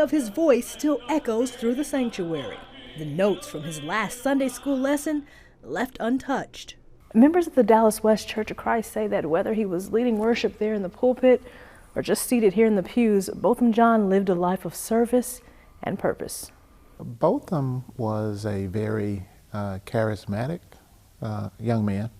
of his voice still echoes through the sanctuary. The notes from his last Sunday school lesson left untouched. Members of the Dallas West Church of Christ say that whether he was leading worship there in the pulpit or just seated here in the pews, Botham Jean lived a life of service and purpose. Botham was a very charismatic young man.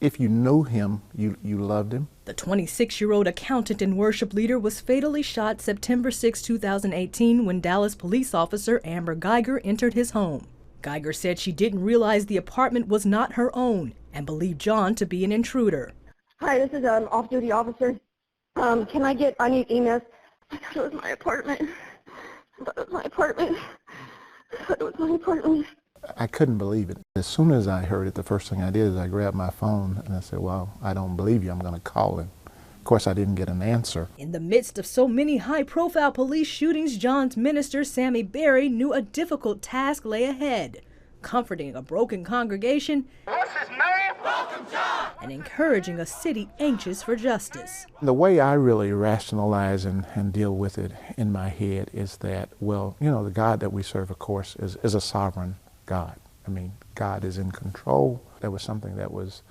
If you knew him, you loved him. The 26-year-old accountant and worship leader was fatally shot September 6, 2018 when Dallas police officer Amber Guyger entered his home. Guyger said she didn't realize the apartment was not her own and believed John to be an intruder. Hi, this is an off-duty officer. I need EMS. I thought it was my apartment. I couldn't believe it. As soon as I heard it, the first thing I did is I grabbed my phone and I said, well, I don't believe you, I'm going to call him. Of course, I didn't get an answer. In the midst of so many high-profile police shootings, John's minister, Sammy Berry, knew a difficult task lay ahead, comforting a broken congregation. What's his name? Botham Jean. And encouraging a city anxious for justice. The way I really rationalize and deal with it in my head is that, well, you know, the God that we serve, of course, is a sovereign God. I mean, God is in control. There was something that was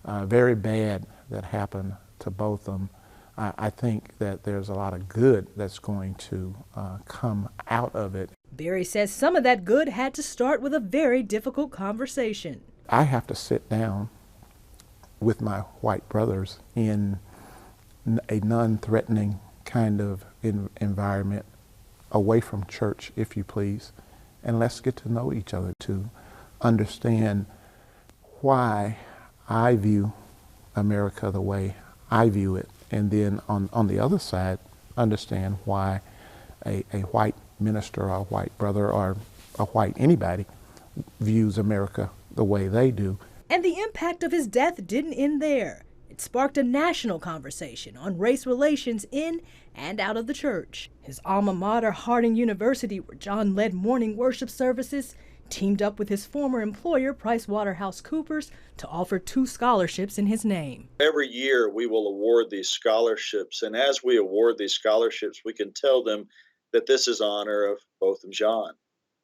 very bad that happened to Botham. I think that there's a lot of good that's going to come out of it. Berry says some of that good had to start with a very difficult conversation. I have to sit down with my white brothers in a non-threatening kind of environment, away from church, if you please, and let's get to know each other to understand why I view America the way I view it, and then on the other side, understand why a white minister or a white brother or a white anybody views America the way they do. And the impact of his death didn't end there. It sparked a national conversation on race relations in and out of the church. His alma mater, Harding University, where John led morning worship services, teamed up with his former employer, PricewaterhouseCoopers, to offer 2 scholarships in his name. Every year we will award these scholarships, and as we award these scholarships, we can tell them that this is honor of Botham Jean.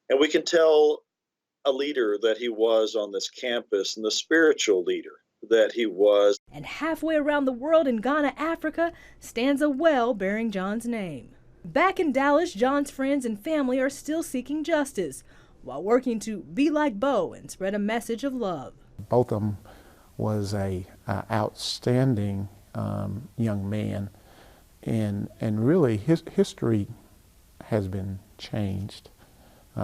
And we can tell a leader that he was on this campus and the spiritual leader that he was. And halfway around the world in Ghana, Africa, stands a well bearing John's name. Back in Dallas, John's friends and family are still seeking justice while working to be like Bo and spread a message of love. Botham was a outstanding young man, and really his history has been changed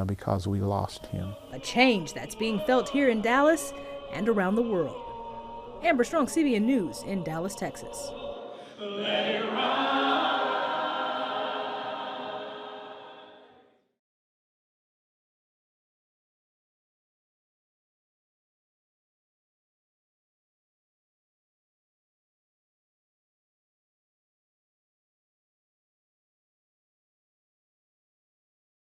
because we lost him. A change that's being felt here in Dallas and around the world. Amber Strong, CBN News in Dallas, Texas.